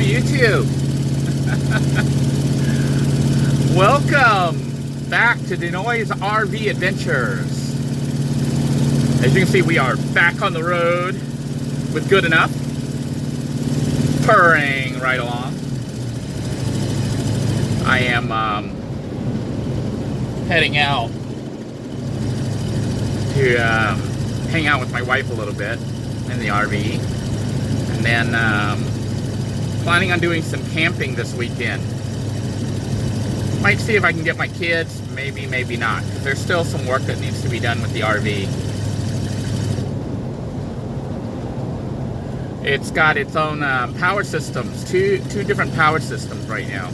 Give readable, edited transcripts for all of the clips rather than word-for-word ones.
YouTube. Welcome back to Denoy's RV Adventures. As you can see, we are back on the road with Good Enough, purring right along. I am heading out to hang out with my wife a little bit in the RV, and then planning on doing some camping this weekend. Might see if I can get my kids, maybe not, because there's still some work that needs to be done with the RV. It's got its own power systems, two different power systems right now.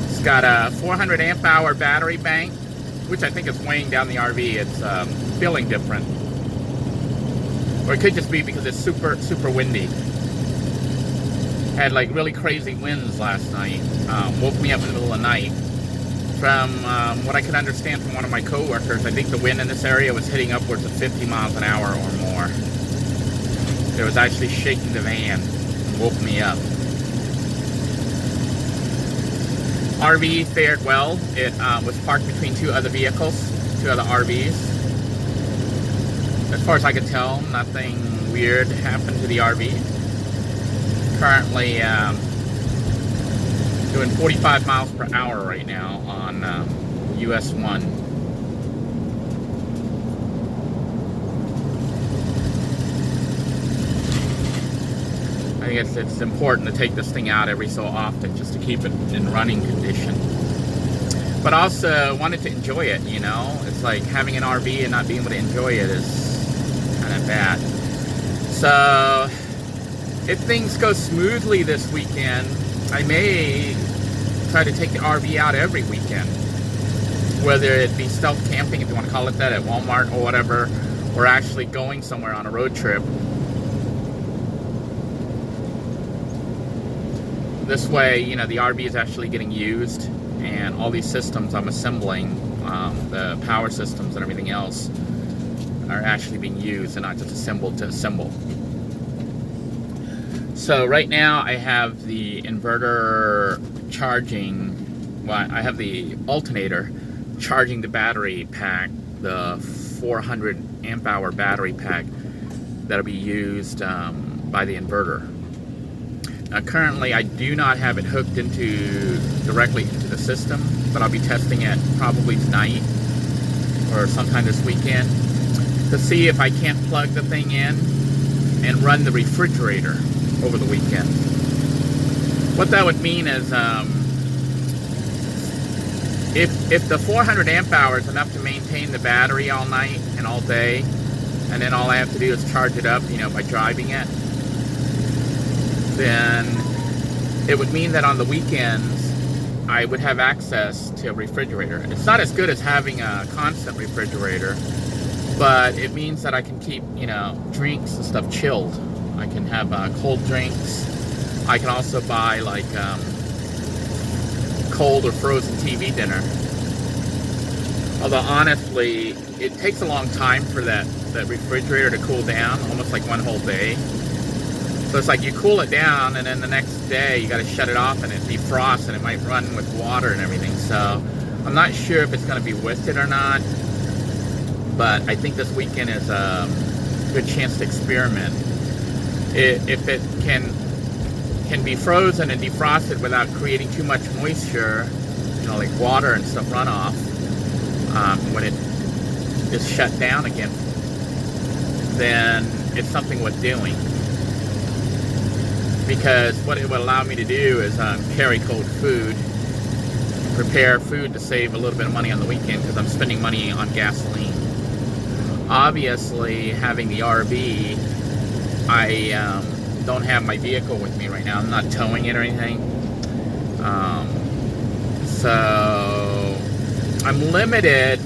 It's got a 400 amp hour battery bank, which I think is weighing down the RV. It's feeling different. Or it could just be because it's super windy. Had like really crazy winds last night. Woke me up in the middle of the night. From what I could understand from one of my co-workers, I think the wind in this area was hitting upwards of 50 miles an hour or more. It was actually shaking the van and woke me up. RV fared well. It was parked between two other vehicles, two other RVs. As far as I could tell, nothing weird happened to the RV. Currently doing 45 miles per hour right now on US 1. I think it's important to take this thing out every so often just to keep it in running condition. But also wanted to enjoy it, you know? It's like having an RV and not being able to enjoy it is kind of bad. So if things go smoothly this weekend, I may try to take the RV out every weekend. Whether it be stealth camping, if you want to call it that, at Walmart or whatever, or actually going somewhere on a road trip. This way, you know, the RV is actually getting used, and all these systems I'm assembling, the power systems and everything else, are actually being used and not just assembled to assemble. So right now I have the inverter charging, well, I have the alternator charging the battery pack, the 400 amp hour battery pack that'll be used by the inverter. Now currently I do not have it hooked directly into the system, but I'll be testing it probably tonight or sometime this weekend to see if I can't plug the thing in and run the refrigerator over the weekend. What that would mean is if the 400 amp hour is enough to maintain the battery all night and all day, and then all I have to do is charge it up, you know, by driving it, then it would mean that on the weekends I would have access to a refrigerator. It's not as good as having a constant refrigerator, but it means that I can keep, you know, drinks and stuff chilled. I can have cold drinks. I can also buy like cold or frozen TV dinner. Although honestly, it takes a long time for that refrigerator to cool down, almost like one whole day. So it's like you cool it down, and then the next day you got to shut it off, and it defrosts, and it might run with water and everything. So I'm not sure if it's going to be worth it or not. But I think this weekend is a good chance to experiment. If it can be frozen and defrosted without creating too much moisture, you know, like water and stuff runoff, when it is shut down again, then it's something worth doing. Because what it would allow me to do is carry cold food, prepare food to save a little bit of money on the weekend, because I'm spending money on gasoline. Obviously, having the RV, I don't have my vehicle with me right now. I'm not towing it or anything. So I'm limited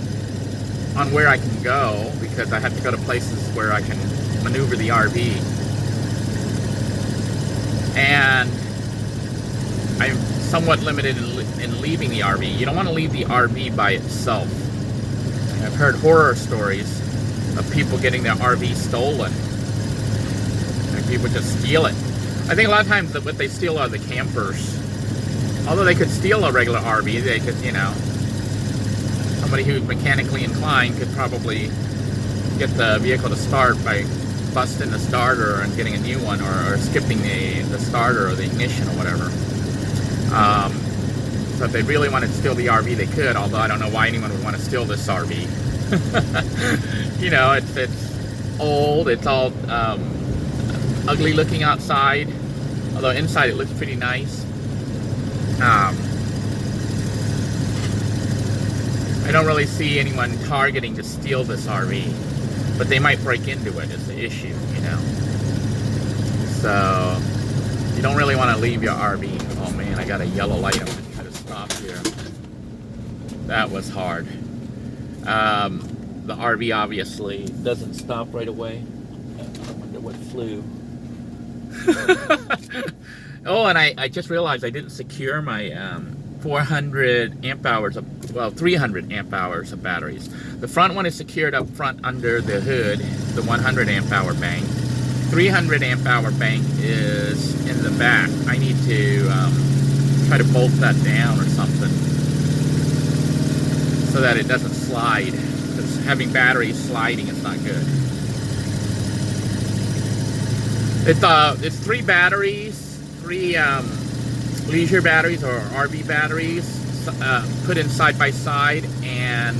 on where I can go, because I have to go to places where I can maneuver the RV. And I'm somewhat limited in leaving the RV. You don't want to leave the RV by itself. I've heard horror stories of people getting their RV stolen. And people just steal it. I think a lot of times that what they steal are the campers. Although they could steal a regular RV, they could, you know, somebody who's mechanically inclined could probably get the vehicle to start by busting the starter and getting a new one, or skipping the starter or the ignition or whatever. So if they really wanted to steal the RV, they could, although I don't know why anyone would want to steal this RV. You know, it's old, it's all ugly looking outside, although inside it looks pretty nice. I don't really see anyone targeting to steal this RV, but they might break into it is the issue, you know. So you don't really want to leave your RV. Oh man, I got a yellow light. I'm going to try to stop here. That was hard. The RV obviously doesn't stop right away. I wonder what flew. Oh, and I just realized I didn't secure my 400 amp hours of, well, 300 amp hours of batteries. The front one is secured up front under the hood, the 100 amp hour bank. 300 amp hour bank is in the back. I need to try to bolt that down or something so that it doesn't slide, because having batteries sliding is not good. It's 3 batteries, 3 leisure batteries or RV batteries put in side by side, and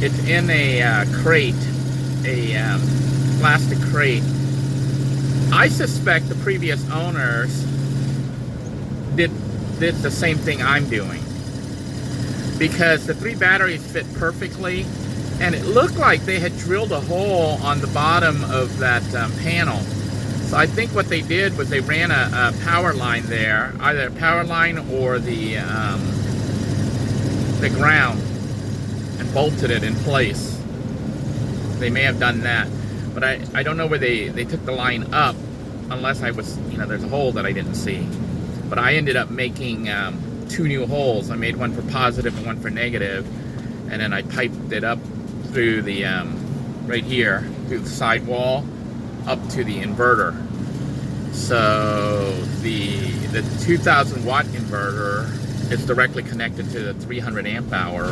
it's in a crate, a plastic crate. I suspect the previous owners did the same thing I'm doing, because the 3 batteries fit perfectly, and it looked like they had drilled a hole on the bottom of that panel. So I think what they did was they ran a power line there, either a power line or the ground, and bolted it in place. They may have done that, but I don't know where they took the line up, unless I was, you know, there's a hole that I didn't see. But I ended up making 2 new holes. I made one for positive and one for negative, and then I piped it up through the right here through the sidewall up to the inverter. So the 2000 watt inverter is directly connected to the 300 amp hour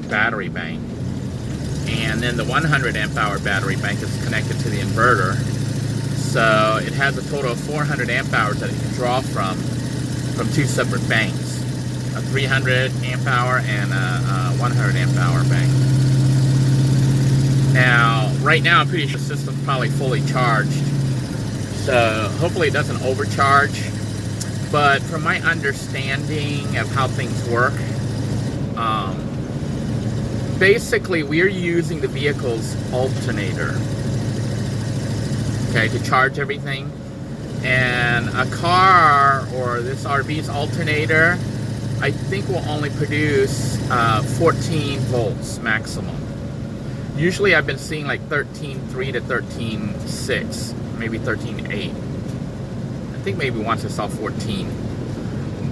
battery bank, and then the 100 amp hour battery bank is connected to the inverter. So it has a total of 400 amp hours that it can draw from 2 separate banks, a 300 amp hour and a 100 amp hour bank. Now, right now, I'm pretty sure the system's probably fully charged, so hopefully it doesn't overcharge. But from my understanding of how things work, basically we're using the vehicle's alternator, okay, to charge everything. And a car or this RV's alternator, I think will only produce 14 volts maximum. Usually I've been seeing like 13.3 to 13.6, maybe 13.8. I think maybe once I saw 14.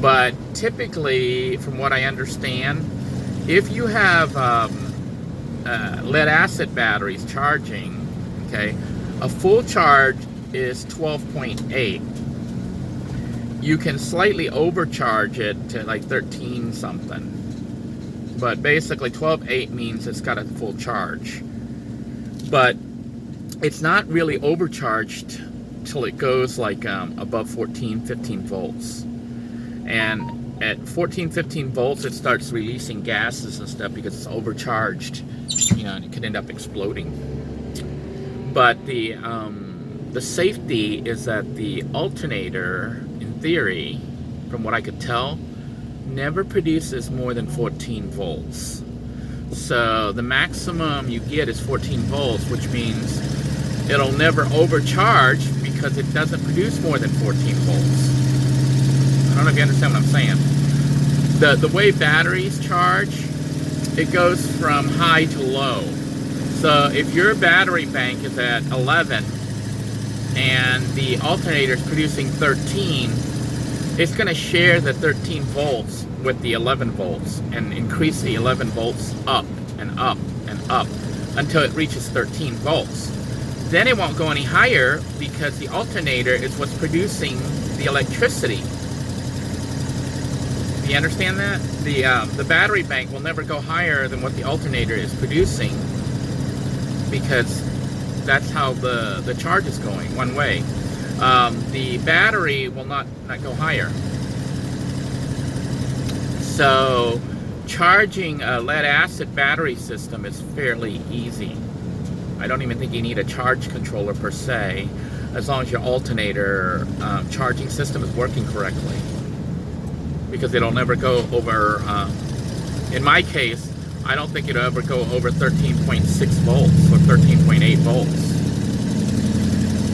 But typically, from what I understand, if you have lead acid batteries charging, okay, a full charge is 12.8. You can slightly overcharge it to like 13 something. But basically 12.8 means it's got a full charge. But it's not really overcharged till it goes like above 14, 15 volts. And at 14, 15 volts, it starts releasing gases and stuff because it's overcharged, you know, and it could end up exploding. But the safety is that the alternator, in theory, from what I could tell, never produces more than 14 volts. So the maximum you get is 14 volts, which means it'll never overcharge because it doesn't produce more than 14 volts. I don't know if you understand what I'm saying. The way batteries charge, it goes from high to low. So if your battery bank is at 11 and the alternator is producing 13, it's going to share the 13 volts with the 11 volts and increase the 11 volts up and up and up until it reaches 13 volts. then it won't go any higher because the alternator is what's producing the electricity. Do you understand that? The battery bank will never go higher than what the alternator is producing, because that's how the charge is going, one way. The battery will not go higher. So charging a lead acid battery system is fairly easy. I don't even think you need a charge controller per se, as long as your alternator charging system is working correctly, because it'll never go over, in my case, I don't think it'll ever go over 13.6 volts or 13.8 volts.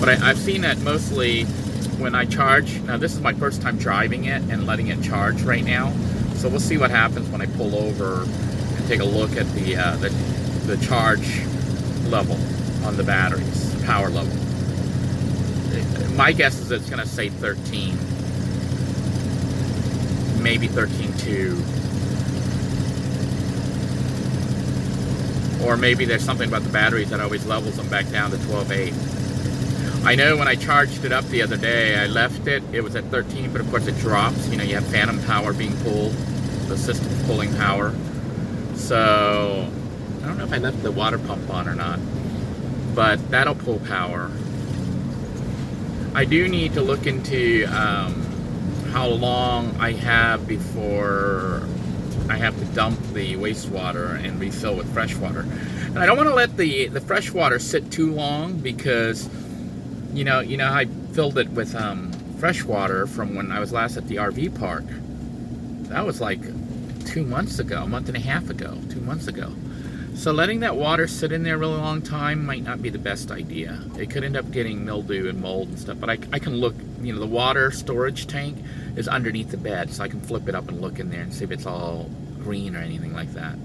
But I've seen that mostly when I charge. Now this is my first time driving it and letting it charge right now, so we'll see what happens when I pull over and take a look at the charge level on the batteries, power level. My guess is it's going to say 13, maybe 13.2, or maybe there's something about the batteries that always levels them back down to 12.8. I know when I charged it up the other day, I left it, it was at 13, but of course it drops. You know, you have phantom power being pulled, the system's pulling power. So I don't know if I left the water pump on or not, but that'll pull power. I do need to look into how long I have before I have to dump the wastewater and refill with fresh water. And I don't want to let the fresh water sit too long, because you know how I filled it with fresh water from when I was last at the RV park. That was like 2 months ago, a month and a half ago, 2 months ago. So letting that water sit in there a really long time might not be the best idea. It could end up getting mildew and mold and stuff. But I can look, you know, the water storage tank is underneath the bed, so I can flip it up and look in there and see if it's all green or anything like that.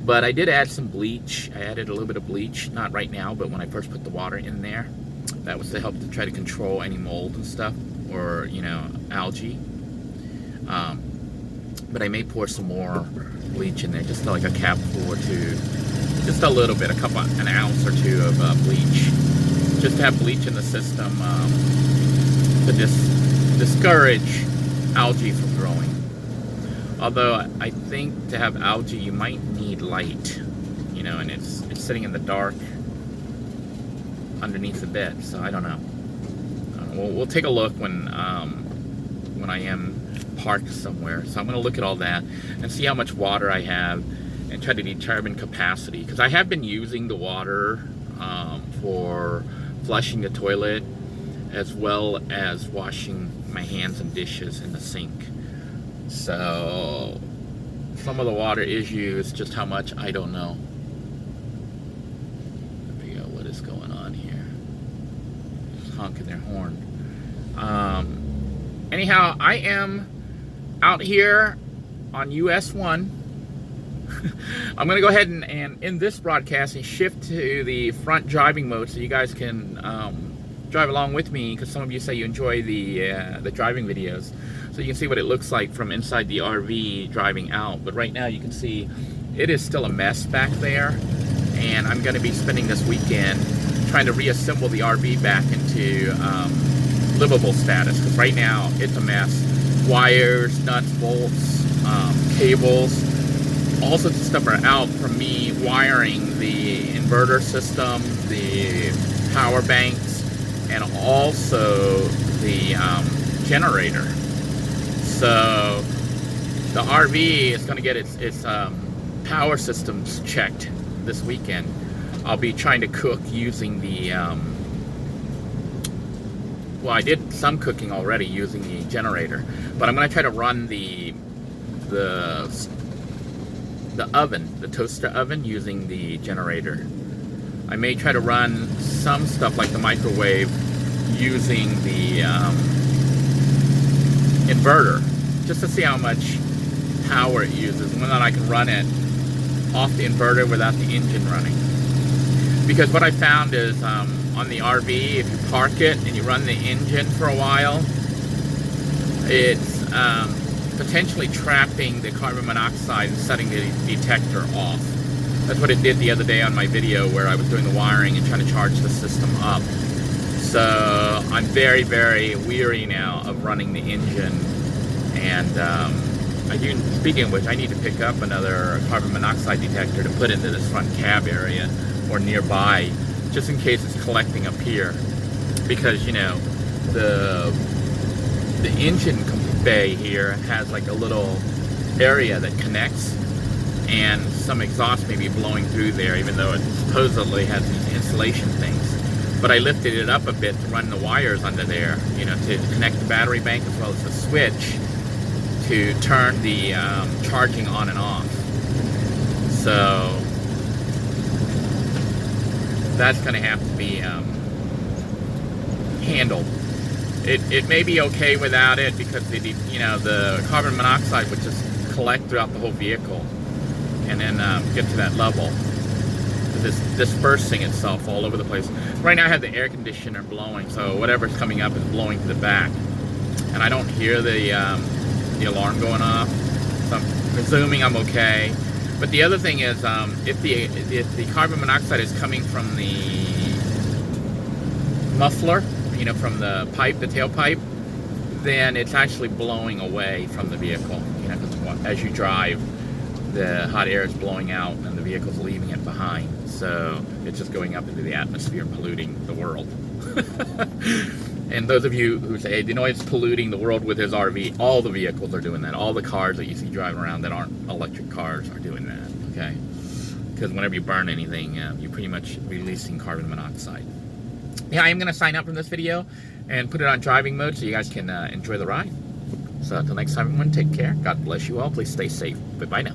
But I did add some bleach. I added a little bit of bleach, not right now, but when I first put the water in there. That was to help to try to control any mold and stuff, or, you know, algae. But I may pour some more bleach in there, just like a capful or two, just a little bit, an ounce or two of bleach, just to have bleach in the system to discourage algae from growing. Although I think to have algae you might need light, you know, and it's sitting in the dark underneath the bed, so I don't know. We'll take a look when I am parked somewhere. So I'm going to look at all that and see how much water I have and try to determine capacity, because I have been using the water for flushing the toilet as well as washing my hands and dishes in the sink. So some of the water is used, just how much I don't know. What is going on here? Just honking their horn. Anyhow, I am out here on US 1. I'm going to go ahead and end this broadcast and shift to the front driving mode so you guys can drive along with me, because some of you say you enjoy the driving videos. So you can see what it looks like from inside the RV driving out. But right now you can see it is still a mess back there. And I'm going to be spending this weekend trying to reassemble the RV back into livable status, because right now it's a mess. Wires, nuts, bolts, cables, all sorts of stuff are out from me wiring the inverter system, the power banks, and also the generator. So the RV is going to get its power systems checked this weekend. I'll be trying to cook using the well, I did some cooking already using the generator, but I'm going to try to run the oven, the toaster oven, using the generator. I may try to run some stuff like the microwave using the inverter, just to see how much power it uses, and whether I can run it off the inverter without the engine running. Because what I found is on the RV, if you park it and you run the engine for a while, it's potentially trapping the carbon monoxide and setting the detector off. That's what it did the other day on my video where I was doing the wiring and trying to charge the system up. So I'm very, very weary now of running the engine. And speaking of which, I need to pick up another carbon monoxide detector to put into this front cab area or nearby, just in case it's collecting up here. Because, you know, the engine bay here has like a little area that connects, and some exhaust may be blowing through there, even though it supposedly has these insulation things. But I lifted it up a bit to run the wires under there, you know, to connect the battery bank as well as the switch to turn the charging on and off. So that's going to have to be handled. It may be okay without it because the carbon monoxide would just collect throughout the whole vehicle and then get to that level. This dispersing itself all over the place. Right now I have the air conditioner blowing, so whatever's coming up is blowing to the back, and I don't hear the alarm going off. So I'm presuming I'm okay. But the other thing is, if the carbon monoxide is coming from the muffler, you know, from the pipe, the tailpipe, then it's actually blowing away from the vehicle. You know, because as you drive, the hot air is blowing out and the vehicle's leaving it behind. So it's just going up into the atmosphere and polluting the world. And those of you who say, hey, you know, it's polluting the world with his RV, all the vehicles are doing that. All the cars that you see driving around that aren't electric cars are doing that, okay? Because whenever you burn anything, you're pretty much releasing carbon monoxide. Yeah, I am going to sign up from this video and put it on driving mode so you guys can enjoy the ride. So until next time, everyone, take care. God bless you all. Please stay safe. Bye-bye now.